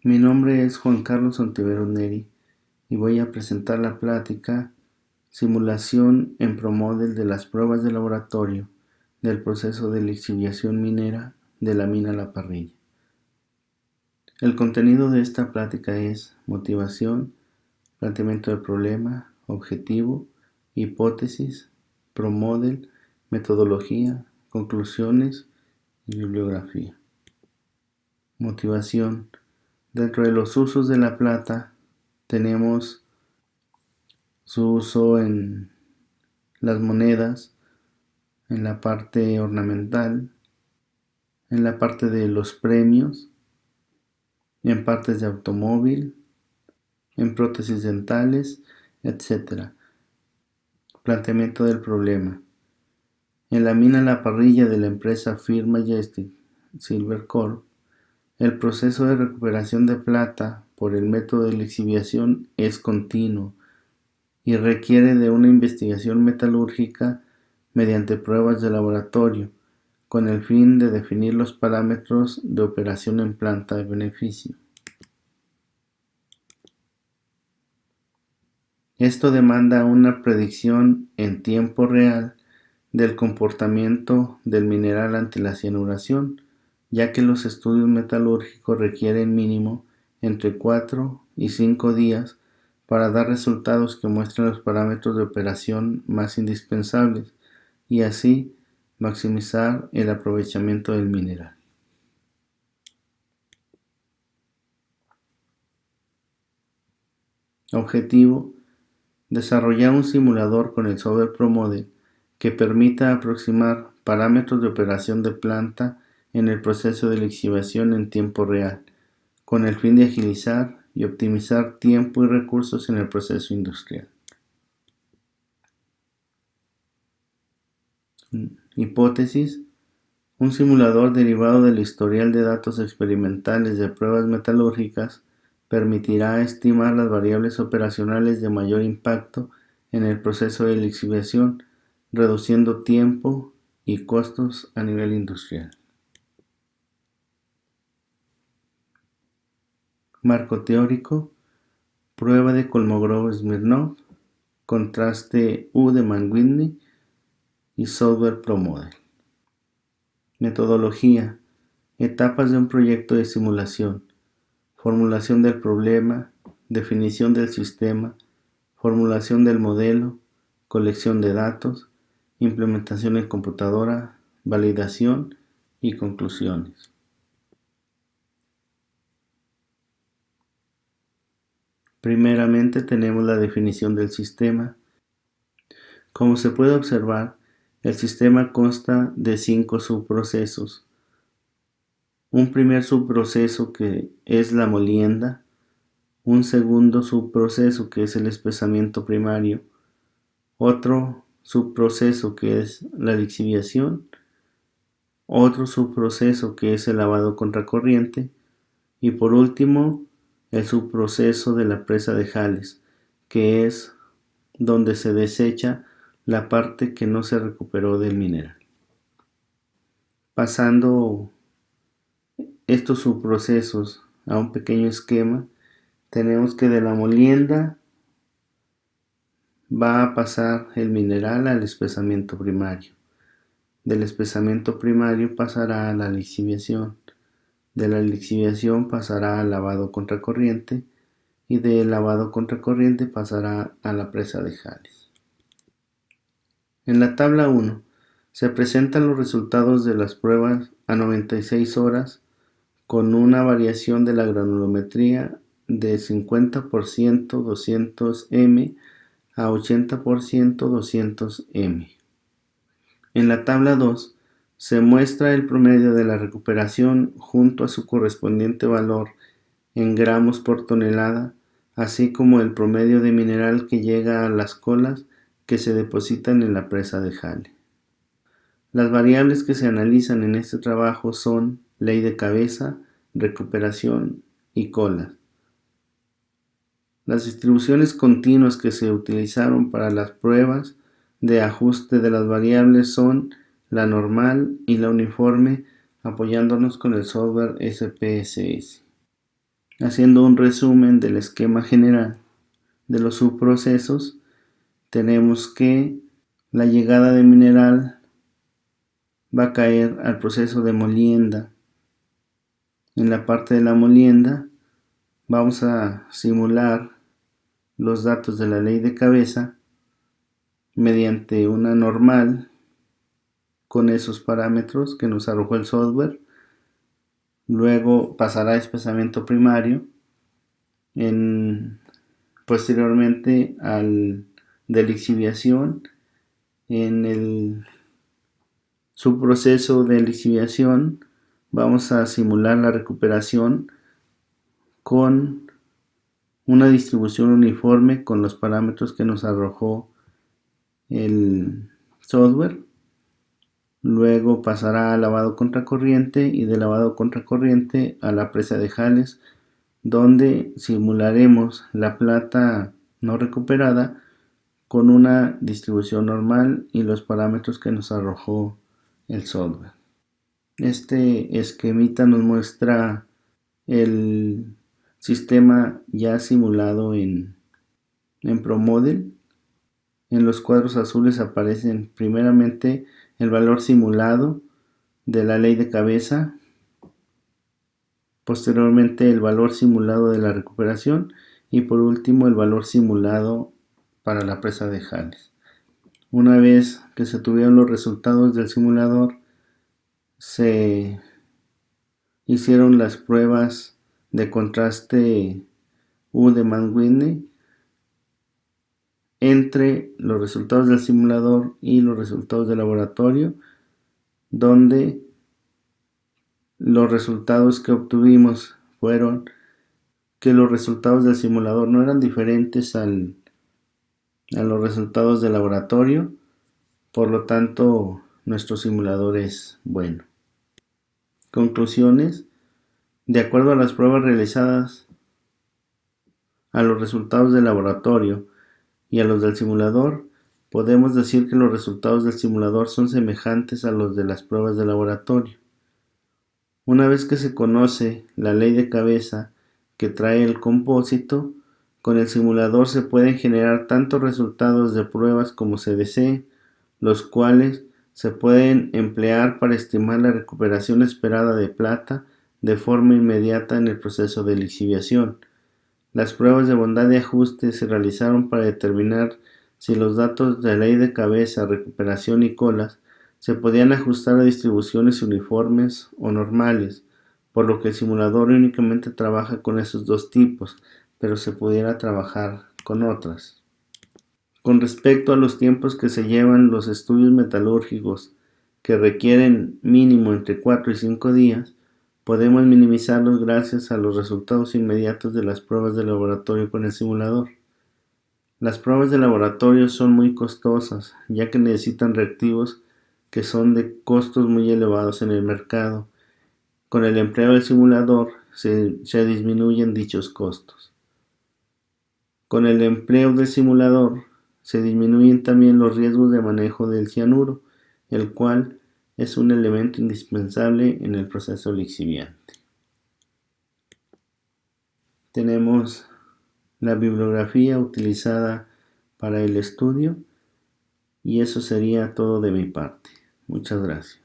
Mi nombre es Juan Carlos Ontiveros Neri y voy a presentar la plática Simulación en ProModel de las pruebas de laboratorio del proceso de lixiviación minera de la mina La Parrilla. El contenido de esta plática es motivación, planteamiento del problema, objetivo, hipótesis, ProModel, metodología, conclusiones y bibliografía. Motivación. Dentro de los usos de la plata tenemos su uso en las monedas, en la parte ornamental, en la parte de los premios, en partes de automóvil, en prótesis dentales, etc. Planteamiento del problema. En la mina La Parrilla de la empresa First Majestic Silver Corp, el proceso de recuperación de plata por el método de lixiviación es continuo y requiere de una investigación metalúrgica mediante pruebas de laboratorio, con el fin de definir los parámetros de operación en planta de beneficio. Esto demanda una predicción en tiempo real del comportamiento del mineral ante la cianuración, ya que los estudios metalúrgicos requieren mínimo entre 4 y 5 días para dar resultados que muestren los parámetros de operación más indispensables y así maximizar el aprovechamiento del mineral. Objetivo: desarrollar un simulador con el software ProModel que permita aproximar parámetros de operación de planta en el proceso de lixiviación en tiempo real, con el fin de agilizar y optimizar tiempo y recursos en el proceso industrial. Hipótesis: un simulador derivado del historial de datos experimentales de pruebas metalúrgicas permitirá estimar las variables operacionales de mayor impacto en el proceso de lixiviación, reduciendo tiempo y costos a nivel industrial. Marco teórico: prueba de Kolmogorov-Smirnov, contraste U de Mann-Whitney y software ProModel. Metodología: etapas de un proyecto de simulación: formulación del problema, definición del sistema, formulación del modelo, colección de datos, implementación en computadora, validación y conclusiones. Primeramente tenemos la definición del sistema. Como se puede observar, el sistema consta de 5 subprocesos. Un primer subproceso que es la molienda, un segundo subproceso que es el espesamiento primario, otro subproceso que es la lixiviación, otro subproceso que es el lavado contracorriente y por último el subproceso de la presa de Jales, que es donde se desecha la parte que no se recuperó del mineral. Pasando estos subprocesos a un pequeño esquema, tenemos que de la molienda va a pasar el mineral al espesamiento primario. Del espesamiento primario pasará a la lixiviación. De la lixiviación pasará al lavado contracorriente y del lavado contracorriente pasará a la presa de Jales. En la tabla 1 se presentan los resultados de las pruebas a 96 horas con una variación de la granulometría de 50% 200 m a 80% 200 m. En la tabla 2 se muestra el promedio de la recuperación junto a su correspondiente valor en gramos por tonelada, así como el promedio de mineral que llega a las colas que se depositan en la presa de Jale. Las variables que se analizan en este trabajo son ley de cabeza, recuperación y colas. Las distribuciones continuas que se utilizaron para las pruebas de ajuste de las variables son la normal y la uniforme, apoyándonos con el software SPSS. Haciendo un resumen del esquema general de los subprocesos, tenemos que la llegada de mineral va a caer al proceso de molienda. En la parte de la molienda vamos a simular los datos de la ley de cabeza mediante una normal con esos parámetros que nos arrojó el software. Luego pasará a espesamiento primario, posteriormente al de lixiviación. En el subproceso de lixiviación vamos a simular la recuperación con una distribución uniforme con los parámetros que nos arrojó el software. Luego pasará al lavado contracorriente y de lavado contracorriente a la presa de Jales, donde simularemos la plata no recuperada con una distribución normal y los parámetros que nos arrojó el software. Este esquemita nos muestra el sistema ya simulado en ProModel. En los cuadros azules aparecen primeramente el valor simulado de la ley de cabeza, posteriormente el valor simulado de la recuperación y por último el valor simulado para la presa de Jales. Una vez que se tuvieron los resultados del simulador, se hicieron las pruebas de contraste U de Mann-Whitney entre los resultados del simulador y los resultados del laboratorio, donde los resultados que obtuvimos fueron que los resultados del simulador no eran diferentes a los resultados del laboratorio, por lo tanto nuestro simulador es bueno. Conclusiones: de acuerdo a las pruebas realizadas, a los resultados del laboratorio y a los del simulador, podemos decir que los resultados del simulador son semejantes a los de las pruebas de laboratorio. Una vez que se conoce la ley de cabeza que trae el compósito, con el simulador se pueden generar tantos resultados de pruebas como se desee, los cuales se pueden emplear para estimar la recuperación esperada de plata de forma inmediata en el proceso de lixiviación. Las pruebas de bondad de ajuste se realizaron para determinar si los datos de ley de cabeza, recuperación y colas se podían ajustar a distribuciones uniformes o normales, por lo que el simulador únicamente trabaja con esos dos tipos, pero se pudiera trabajar con otras. Con respecto a los tiempos que se llevan los estudios metalúrgicos, que requieren mínimo entre 4 y 5 días, podemos minimizarlos gracias a los resultados inmediatos de las pruebas de laboratorio con el simulador. Las pruebas de laboratorio son muy costosas, ya que necesitan reactivos que son de costos muy elevados en el mercado. Con el empleo del simulador se disminuyen dichos costos. Con el empleo del simulador se disminuyen también los riesgos de manejo del cianuro, el cual es un elemento indispensable en el proceso lixiviante. Tenemos la bibliografía utilizada para el estudio y eso sería todo de mi parte. Muchas gracias.